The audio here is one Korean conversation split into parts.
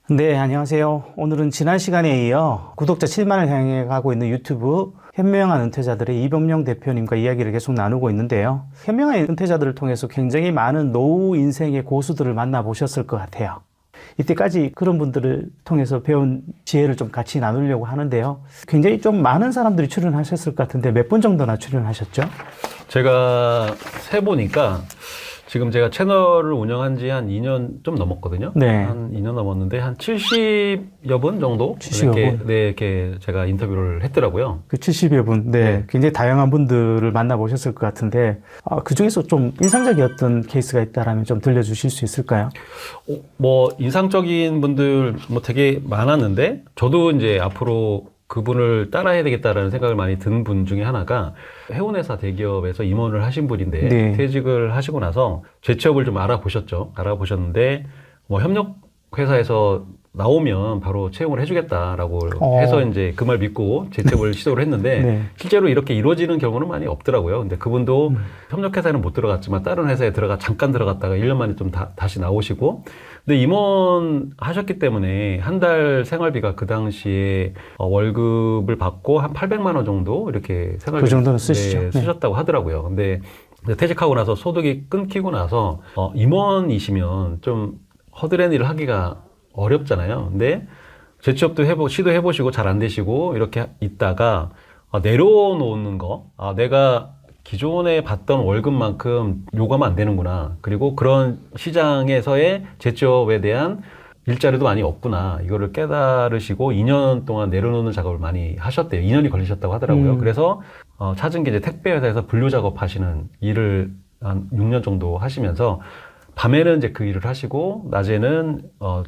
네, 안녕하세요. 오늘은 지난 시간에 이어 구독자 7만을 향해 가고 있는 유튜브 현명한 은퇴자들의 이범용 대표님과 이야기를 계속 나누고 있는데요. 현명한 은퇴자들을 통해서 굉장히 많은 노후 인생의 고수들을 만나보셨을 것 같아요. 이때까지 그런 분들을 통해서 배운 지혜를 좀 같이 나누려고 하는데요. 굉장히 좀 많은 사람들이 출연하셨을 것 같은데 몇 분 정도나 출연하셨죠? 제가 세보니까 지금 제가 채널을 운영한 지 한 2년 좀 넘었거든요. 네. 한 2년 넘었는데 한 70여 분 정도? 70여 분? 네, 이렇게 제가 인터뷰를 했더라고요. 그 70여 분, 네. 굉장히 다양한 분들을 만나보셨을 것 같은데, 그 중에서 좀 인상적이었던 케이스가 있다면 좀 들려주실 수 있을까요? 뭐, 인상적인 분들 뭐 되게 많았는데, 저도 이제 앞으로 그분을 따라해야 되겠다라는 생각을 많이 든 분 중에 하나가 해운회사 대기업에서 임원을 하신 분인데 네. 퇴직을 하시고 나서 재취업을 좀 알아보셨죠. 알아보셨는데 뭐 협력회사에서 나오면 바로 채용을 해주겠다라고 해서 이제 그 말 믿고 재취업을 시도를 했는데 네. 실제로 이렇게 이루어지는 경우는 많이 없더라고요. 근데 그분도 협력회사에는 못 들어갔지만 다른 회사에 잠깐 들어갔다가 1년 만에 좀 다시 나오시고 근데 임원 하셨기 때문에 한 달 생활비가 그 당시에 월급을 받고 한 800만 원 정도 이렇게 생활비 그 정도는 쓰시죠. 네, 쓰셨다고 하더라고요. 근데 퇴직하고 나서 소득이 끊기고 나서 임원이시면 좀 허드렛 일을 하기가 어렵잖아요. 근데 재취업도 시도해보시고 잘 안 되시고 이렇게 있다가 내려놓는 거, 내가 기존에 받던 월급만큼 요구하면 안 되는구나. 그리고 그런 시장에서의 재취업에 대한 일자리도 많이 없구나. 이거를 깨달으시고 2년 동안 내려놓는 작업을 많이 하셨대요. 2년이 걸리셨다고 하더라고요. 그래서 찾은 게 이제 택배 회사에서 분류 작업하시는 일을 한 6년 정도 하시면서 밤에는 이제 그 일을 하시고 낮에는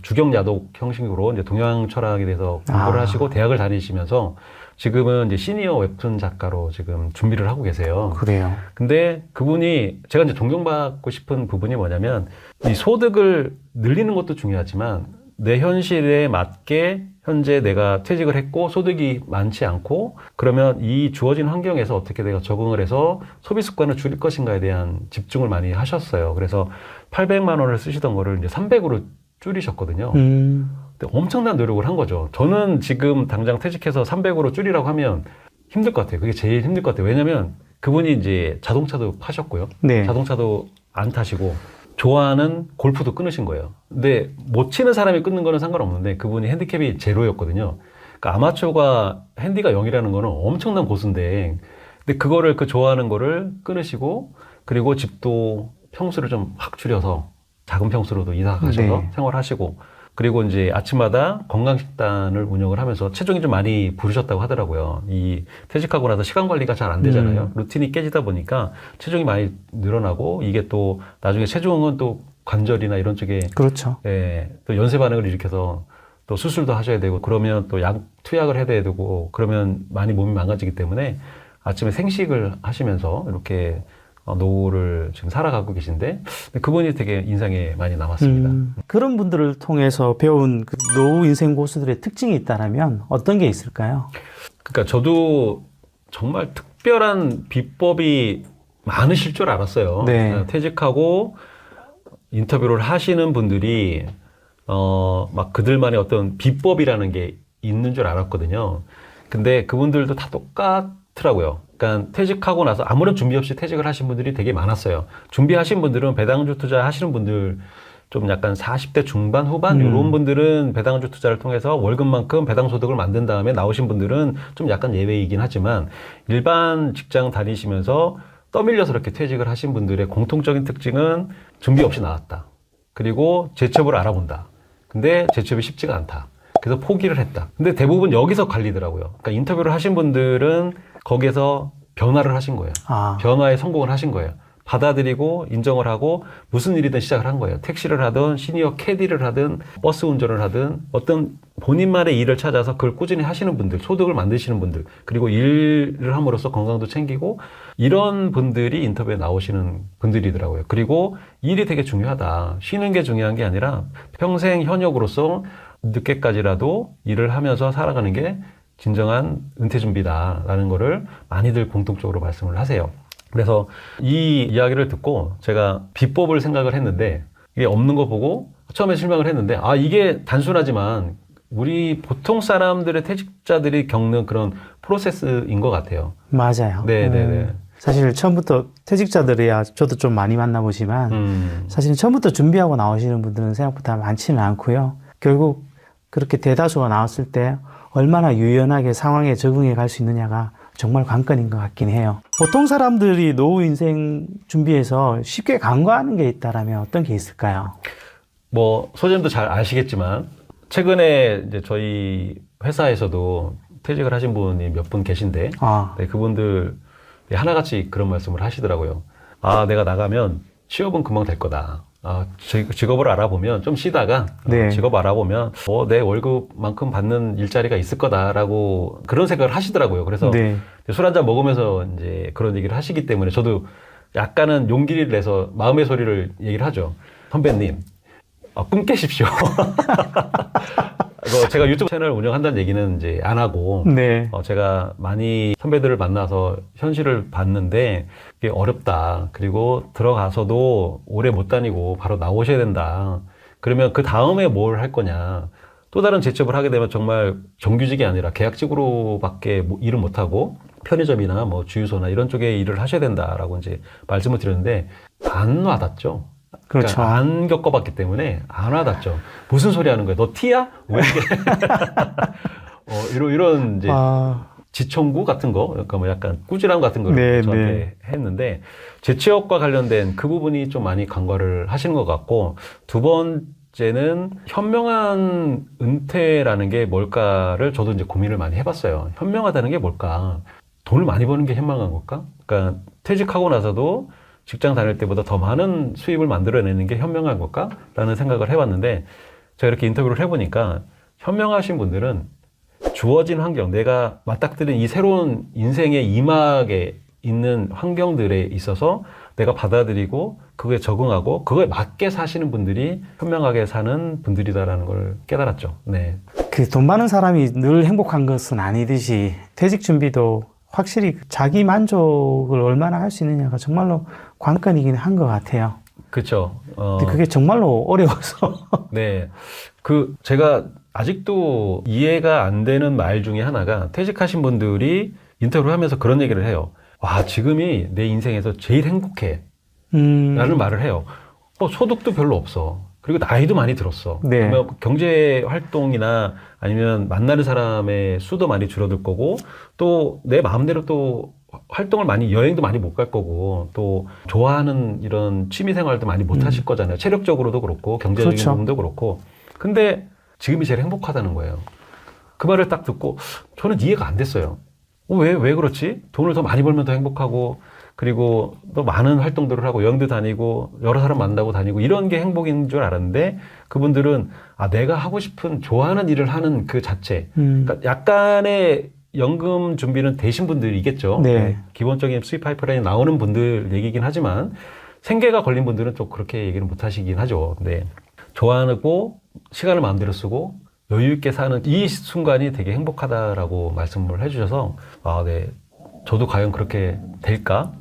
주경 야독 형식으로 이제 동양 철학에 대해서 공부를 하시고 대학을 다니시면서 지금은 이제 시니어 웹툰 작가로 지금 준비를 하고 계세요. 그래요. 근데 그분이 제가 이제 존경받고 싶은 부분이 뭐냐면 이 소득을 늘리는 것도 중요하지만 내 현실에 맞게 현재 내가 퇴직을 했고 소득이 많지 않고 그러면 이 주어진 환경에서 어떻게 내가 적응을 해서 소비 습관을 줄일 것인가에 대한 집중을 많이 하셨어요. 그래서 800만 원을 쓰시던 거를 이제 300으로 줄이셨거든요. 근데 엄청난 노력을 한 거죠. 저는 지금 당장 퇴직해서 300으로 줄이라고 하면 힘들 것 같아요. 그게 제일 힘들 것 같아요. 왜냐면 그분이 이제 자동차도 파셨고요. 네. 자동차도 안 타시고 좋아하는 골프도 끊으신 거예요. 근데 못 치는 사람이 끊는 거는 상관없는데 그분이 핸디캡이 제로였거든요. 그러니까 아마추어가 핸디가 0이라는 거는 엄청난 고수인데 근데 그거를 그 좋아하는 거를 끊으시고 그리고 집도 평수를 좀 확 줄여서 작은 평수로도 이사 가셔서 네. 생활하시고 그리고 이제 아침마다 건강식단을 운영을 하면서 체중이 좀 많이 부르셨다고 하더라고요. 이 퇴직하고 나서 시간 관리가 잘 안 되잖아요. 루틴이 깨지다 보니까 체중이 많이 늘어나고 이게 또 나중에 체중은 또 관절이나 이런 쪽에 그렇죠. 또 연쇄 반응을 일으켜서 또 수술도 하셔야 되고 그러면 또 투약을 해야 되고 그러면 많이 몸이 망가지기 때문에 아침에 생식을 하시면서 이렇게 노후를 지금 살아가고 계신데 그분이 되게 인상에 많이 남았습니다. 그런 분들을 통해서 배운 그 노후 인생 고수들의 특징이 있다면 어떤 게 있을까요? 그러니까 저도 정말 특별한 비법이 많으실 줄 알았어요. 네. 퇴직하고 인터뷰를 하시는 분들이 막 그들만의 어떤 비법이라는 게 있는 줄 알았거든요. 근데 그분들도 다 똑같더라고요. 그러니까 퇴직하고 나서 아무런 준비 없이 퇴직을 하신 분들이 되게 많았어요. 준비하신 분들은 배당주 투자 하시는 분들 좀 약간 40대 중반 후반 이런 분들은 배당주 투자를 통해서 월급만큼 배당 소득을 만든 다음에 나오신 분들은 좀 약간 예외이긴 하지만 일반 직장 다니시면서 떠밀려서 이렇게 퇴직을 하신 분들의 공통적인 특징은 준비 없이 나왔다. 그리고 재취업을 알아본다. 근데 재취업이 쉽지가 않다. 그래서 포기를 했다. 근데 대부분 여기서 갈리더라고요. 그러니까 인터뷰를 하신 분들은 거기에서 변화를 하신 거예요. 변화에 성공을 하신 거예요. 받아들이고 인정을 하고 무슨 일이든 시작을 한 거예요. 택시를 하든 시니어 캐디를 하든 버스 운전을 하든 어떤 본인만의 일을 찾아서 그걸 꾸준히 하시는 분들, 소득을 만드시는 분들, 그리고 일을 함으로써 건강도 챙기고 이런 분들이 인터뷰에 나오시는 분들이더라고요. 그리고 일이 되게 중요하다. 쉬는 게 중요한 게 아니라 평생 현역으로서 늦게까지라도 일을 하면서 살아가는 게 진정한 은퇴 준비다라는 거를 많이들 공통적으로 말씀을 하세요. 그래서 이 이야기를 듣고 제가 비법을 생각을 했는데 이게 없는 거 보고 처음에 실망을 했는데, 아, 이게 단순하지만 우리 보통 사람들의 퇴직자들이 겪는 그런 프로세스인 것 같아요. 맞아요. 네네네. 사실 처음부터 퇴직자들이야 저도 좀 많이 만나보지만 사실은 처음부터 준비하고 나오시는 분들은 생각보다 많지는 않고요. 결국 그렇게 대다수가 나왔을 때 얼마나 유연하게 상황에 적응해 갈 수 있느냐가 정말 관건인 것 같긴 해요. 보통 사람들이 노후 인생 준비해서 쉽게 간과하는 게 있다라면 어떤 게 있을까요? 뭐, 소장님도 잘 아시겠지만, 최근에 이제 저희 회사에서도 퇴직을 하신 분이 몇 분 계신데, 네, 그분들 하나같이 그런 말씀을 하시더라고요. 아, 내가 나가면 취업은 금방 될 거다. 아, 직업을 알아보면 좀 쉬다가 네. 직업 알아보면 내 월급만큼 받는 일자리가 있을 거다라고 그런 생각을 하시더라고요. 그래서 네. 술 한잔 먹으면서 이제 그런 얘기를 하시기 때문에 저도 약간은 용기를 내서 마음의 소리를 얘기를 하죠. 선배님, 꿈 깨십시오. 제가 유튜브 채널 운영한다는 얘기는 이제 안 하고, 네. 제가 많이 선배들을 만나서 현실을 봤는데, 이게 어렵다. 그리고 들어가서도 오래 못 다니고 바로 나오셔야 된다. 그러면 그 다음에 뭘 할 거냐. 또 다른 재취업을 하게 되면 정말 정규직이 아니라 계약직으로밖에 일을 못하고, 편의점이나 뭐 주유소나 이런 쪽에 일을 하셔야 된다라고 이제 말씀을 드렸는데, 안 와닿죠. 그렇죠. 그러니까 안 겪어봤기 때문에 안 와닿죠. 무슨 소리 하는 거야? 너 티야? 왜 이게? 이런 이제 지청구 같은 거, 그러니까 뭐 약간 꾸지람 같은 거를 네, 저한테 했는데 재취업과 관련된 그 부분이 좀 많이 간과를 하시는 것 같고, 두 번째는 현명한 은퇴라는 게 뭘까를 저도 이제 고민을 많이 해봤어요. 현명하다는 게 뭘까? 돈을 많이 버는 게 현명한 걸까? 그러니까 퇴직하고 나서도 직장 다닐 때보다 더 많은 수입을 만들어내는 게 현명한 걸까? 라는 생각을 해봤는데, 제가 이렇게 인터뷰를 해보니까 현명하신 분들은 주어진 환경, 내가 맞닥뜨린 이 새로운 인생의 이막에 있는 환경들에 있어서 내가 받아들이고 그거에 적응하고 그거에 맞게 사시는 분들이 현명하게 사는 분들이다라는 걸 깨달았죠. 네. 그 돈 많은 사람이 늘 행복한 것은 아니듯이 퇴직 준비도 확실히 자기 만족을 얼마나 할 수 있느냐가 정말로 관건이긴 한 것 같아요. 그렇죠. 근데 그게 정말로 어려워서. 네. 제가 아직도 이해가 안 되는 말 중에 하나가, 퇴직하신 분들이 인터뷰를 하면서 그런 얘기를 해요. 와, 지금이 내 인생에서 제일 행복해. 라는 말을 해요. 소득도 별로 없어. 그리고 나이도 많이 들었어. 네. 그러면 경제 활동이나 아니면 만나는 사람의 수도 많이 줄어들 거고, 또 내 마음대로 또 활동을 여행도 많이 못 갈 거고, 또 좋아하는 이런 취미 생활도 많이 못 하실 거잖아요. 체력적으로도 그렇고, 경제적인 그렇죠. 부분도 그렇고. 근데 지금이 제일 행복하다는 거예요. 그 말을 딱 듣고 저는 이해가 안 됐어요. 왜 그렇지? 돈을 더 많이 벌면 더 행복하고, 그리고 또 많은 활동들을 하고 여행도 다니고 여러 사람 만나고 다니고 이런 게 행복인 줄 알았는데, 그분들은 내가 하고 싶은 좋아하는 일을 하는 그 자체, 그러니까 약간의 연금 준비는 되신 분들이겠죠. 네. 기본적인 수입 파이프라인이 나오는 분들 얘기긴 하지만 생계가 걸린 분들은 좀 그렇게 얘기를 못 하시긴 하죠. 네. 좋아하고 시간을 마음대로 쓰고 여유 있게 사는 이 순간이 되게 행복하다라고 말씀을 해주셔서, 네, 저도 과연 그렇게 될까?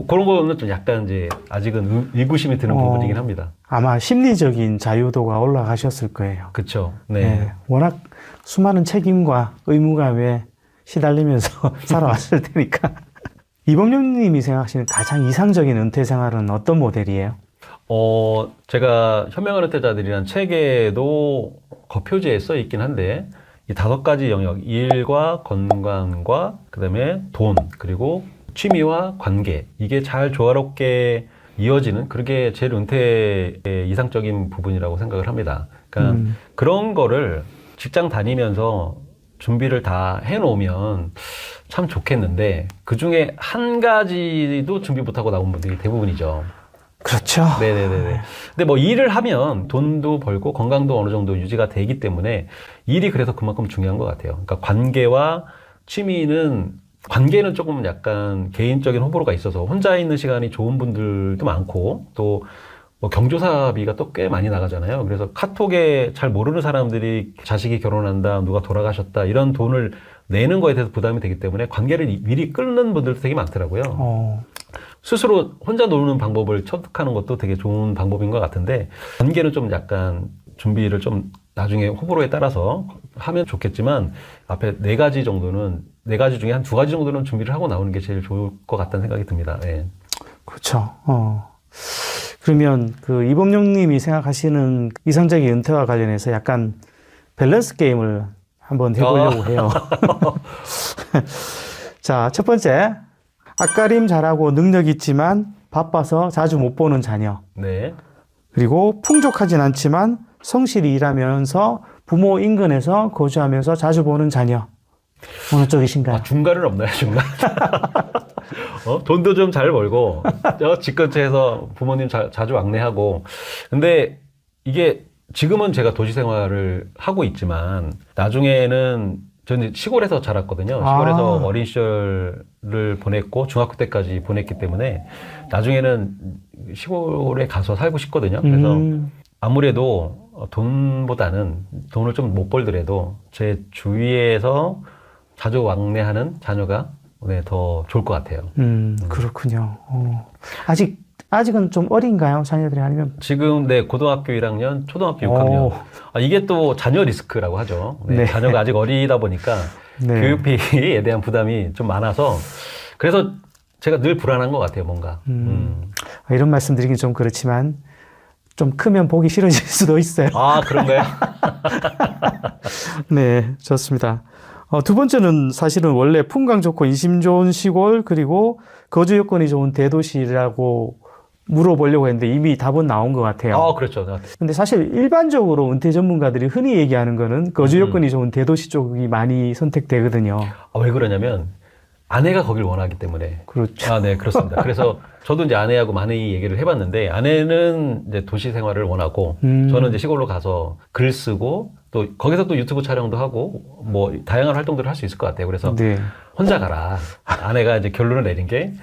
그런 거는 좀 약간 이제 아직은 의구심이 드는 부분이긴 합니다. 아마 심리적인 자유도가 올라가셨을 거예요. 그렇죠. 네. 네. 워낙 수많은 책임과 의무감에 시달리면서 살아왔을 테니까. 이범용님이 생각하시는 가장 이상적인 은퇴 생활은 어떤 모델이에요? 제가 현명한 은퇴자들이라는 책에도 겉표지에 써 있긴 한데, 이 5가지 영역, 일과 건강과 그다음에 돈, 그리고 취미와 관계, 이게 잘 조화롭게 이어지는, 그게 제일 은퇴의 이상적인 부분이라고 생각을 합니다. 그러니까 그런 거를 직장 다니면서 준비를 다 해놓으면 참 좋겠는데, 그 중에 한 가지도 준비 못하고 나온 분들이 대부분이죠. 그렇죠. 네네네. 근데 뭐 일을 하면 돈도 벌고 건강도 어느 정도 유지가 되기 때문에 일이 그래서 그만큼 중요한 것 같아요. 그러니까 관계는 조금 약간 개인적인 호불호가 있어서 혼자 있는 시간이 좋은 분들도 많고, 또 뭐 경조사비가 또 꽤 많이 나가잖아요. 그래서 카톡에 잘 모르는 사람들이 자식이 결혼한다, 누가 돌아가셨다, 이런 돈을 내는 거에 대해서 부담이 되기 때문에 관계를 미리 끊는 분들도 되게 많더라고요. 스스로 혼자 노는 방법을 터득하는 것도 되게 좋은 방법인 것 같은데, 관계는 좀 약간 준비를 좀 나중에 호불호에 따라서 하면 좋겠지만 앞에 4가지 정도는 4가지 중에 한 2가지 정도는 준비를 하고 나오는 게 제일 좋을 것 같다는 생각이 듭니다. 예. 그렇죠. 그러면 그 이범용님이 생각하시는 이상적인 은퇴와 관련해서 약간 밸런스 게임을 한번 해보려고 해요. 자, 첫 번째. 앞가림 잘하고 능력 있지만 바빠서 자주 못 보는 자녀. 네. 그리고 풍족하진 않지만 성실히 일하면서 부모 인근에서 거주하면서 자주 보는 자녀. 어느 쪽이신가요? 아, 중간은 없나요, 중간? 돈도 좀 잘 벌고, 집 근처에서 부모님 자주 왕래하고. 근데 이게 지금은 제가 도시 생활을 하고 있지만, 나중에는 저는 시골에서 자랐거든요. 시골에서 어린 시절을 보냈고, 중학교 때까지 보냈기 때문에, 나중에는 시골에 가서 살고 싶거든요. 그래서 아무래도 돈보다는 돈을 좀 못 벌더라도 제 주위에서 자주 왕래하는 자녀가 네, 더 좋을 것 같아요. 그렇군요. 아직은 좀 어린가요? 자녀들이 아니면? 지금 네, 고등학교 1학년, 초등학교 6학년. 이게 또 자녀 리스크라고 하죠. 네, 네. 자녀가 아직 어리다 보니까 네. 교육비에 대한 부담이 좀 많아서 그래서 제가 늘 불안한 것 같아요, 뭔가. 이런 말씀 드리긴 좀 그렇지만 좀 크면 보기 싫어질 수도 있어요. 아, 그런가요? 네, 좋습니다. 두 번째는 사실은 원래 풍광 좋고 인심 좋은 시골 그리고 거주 여건이 좋은 대도시라고 물어보려고 했는데 이미 답은 나온 것 같아요. 아, 그렇죠. 근데 사실 일반적으로 은퇴 전문가들이 흔히 얘기하는 거는 거주 여건이 좋은 대도시 쪽이 많이 선택되거든요. 아, 왜 그러냐면 아내가 거길 원하기 때문에. 그렇죠. 아, 네, 그렇습니다. 그래서 저도 이제 아내하고 많이 얘기를 해봤는데 아내는 이제 도시 생활을 원하고 저는 이제 시골로 가서 글 쓰고 또 거기서 또 유튜브 촬영도 하고 뭐 다양한 활동들을 할 수 있을 것 같아요. 그래서 네. 혼자 가라. 아내가 이제 결론을 내린 게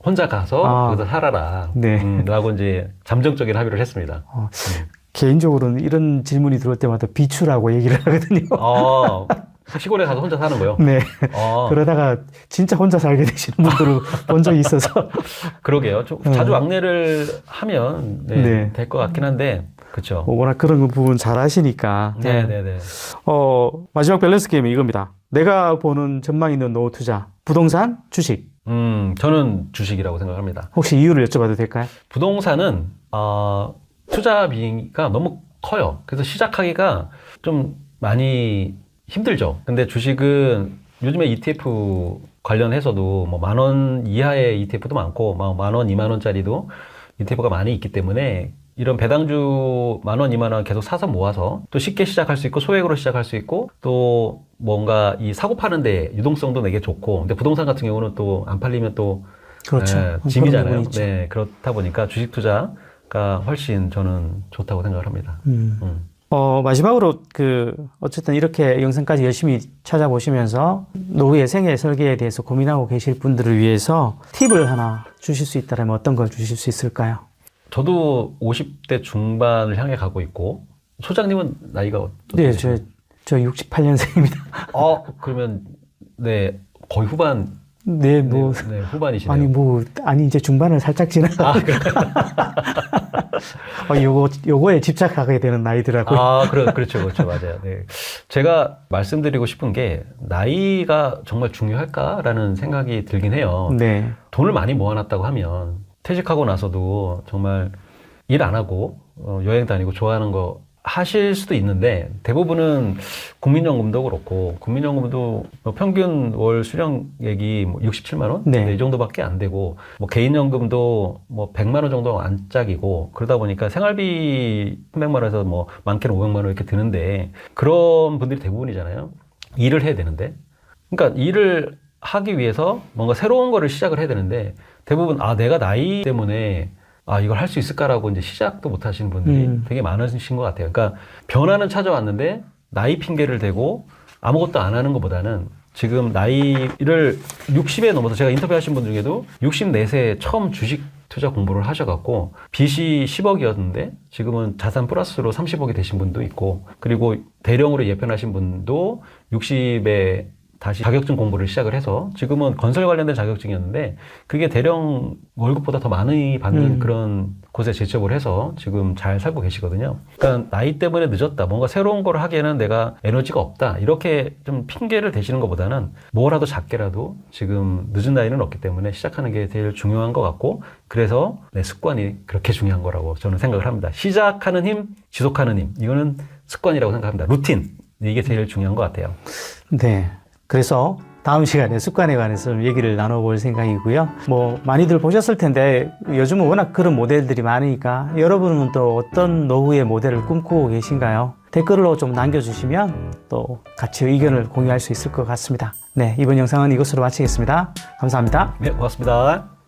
혼자 가서 거기서 살아라. 네. 라고 이제 잠정적인 합의를 했습니다. 개인적으로는 이런 질문이 들어올 때마다 비추라고 얘기를 하거든요. 시골에 가서 혼자 사는 거요? 네. 그러다가 진짜 혼자 살게 되시는 분들을 본 적이 있어서. 그러게요. 자주 왕래를 하면 네. 될 것 같긴 한데, 그렇죠. 워낙 그런 부분 잘 아시니까. 네네네. 마지막 밸런스 게임은 이겁니다. 내가 보는 전망 있는 노후 투자. 부동산, 주식. 저는 주식이라고 생각합니다. 혹시 이유를 여쭤봐도 될까요? 부동산은, 투자비가 너무 커요. 그래서 시작하기가 좀 많이 힘들죠. 근데 주식은 요즘에 ETF 관련해서도 뭐 10,000원 이하의 ETF도 많고, 10,000원, 20,000원짜리도 ETF가 많이 있기 때문에 이런 배당주 10,000원, 20,000원 계속 사서 모아서 또 쉽게 시작할 수 있고 소액으로 시작할 수 있고 또 뭔가 이 사고 파는데 유동성도 되게 좋고 근데 부동산 같은 경우는 또 안 팔리면 또 그렇죠. 짐이잖아요. 네, 그렇다 보니까 주식 투자가 훨씬 저는 좋다고 생각을 합니다. 마지막으로 어쨌든 이렇게 영상까지 열심히 찾아보시면서 노후의 생애 설계에 대해서 고민하고 계실 분들을 위해서 팁을 하나 주실 수 있다면 어떤 걸 주실 수 있을까요? 저도 50대 중반을 향해 가고 있고 소장님은 나이가 어떻게 네, 되세요? 저 68년생입니다. 그러면 네, 거의 후반. 네, 네, 후반이시네요. 이제 중반을 살짝 지나가. 요거에 집착하게 되는 나이더라고요. 그렇죠, 맞아요. 네. 제가 말씀드리고 싶은 게, 나이가 정말 중요할까라는 생각이 들긴 해요. 네. 돈을 많이 모아놨다고 하면, 퇴직하고 나서도 정말 일 안 하고, 여행 다니고 좋아하는 거 하실 수도 있는데, 대부분은 국민연금도 그렇고, 국민연금도 평균 월 수령액이 67만원? 네. 이 정도밖에 안 되고, 개인연금도 100만원 정도 안 짝이고, 그러다 보니까 생활비 300만원에서 많게는 500만원 이렇게 드는데, 그런 분들이 대부분이잖아요. 일을 해야 되는데. 그러니까 일을 하기 위해서 뭔가 새로운 거를 시작을 해야 되는데, 대부분, 내가 나이 때문에 이걸 할 수 있을까라고 이제 시작도 못 하시는 분들이 되게 많으신 것 같아요. 그러니까 변화는 찾아왔는데 나이 핑계를 대고 아무것도 안 하는 것보다는 지금 나이를 60에 넘어서 제가 인터뷰하신 분 중에도 64세에 처음 주식 투자 공부를 하셔갖고 빚이 10억이었는데 지금은 자산 플러스로 30억이 되신 분도 있고 그리고 대령으로 예편하신 분도 60에 다시 자격증 공부를 시작을 해서 지금은 건설 관련된 자격증이었는데 그게 대령 월급보다 더 많이 받는 그런 곳에 재취업을 해서 지금 잘 살고 계시거든요. 그러니까 나이 때문에 늦었다. 뭔가 새로운 걸 하기에는 내가 에너지가 없다. 이렇게 좀 핑계를 대시는 것보다는 뭐라도 작게라도 지금 늦은 나이는 없기 때문에 시작하는 게 제일 중요한 것 같고 그래서 내 습관이 그렇게 중요한 거라고 저는 생각을 합니다. 시작하는 힘, 지속하는 힘. 이거는 습관이라고 생각합니다. 루틴. 이게 제일 중요한 것 같아요. 네. 그래서 다음 시간에 습관에 관해서 좀 얘기를 나눠볼 생각이고요. 뭐 많이들 보셨을 텐데 요즘은 워낙 그런 모델들이 많으니까 여러분은 또 어떤 노후의 모델을 꿈꾸고 계신가요? 댓글로 좀 남겨주시면 또 같이 의견을 공유할 수 있을 것 같습니다. 네, 이번 영상은 이것으로 마치겠습니다. 감사합니다. 네, 고맙습니다.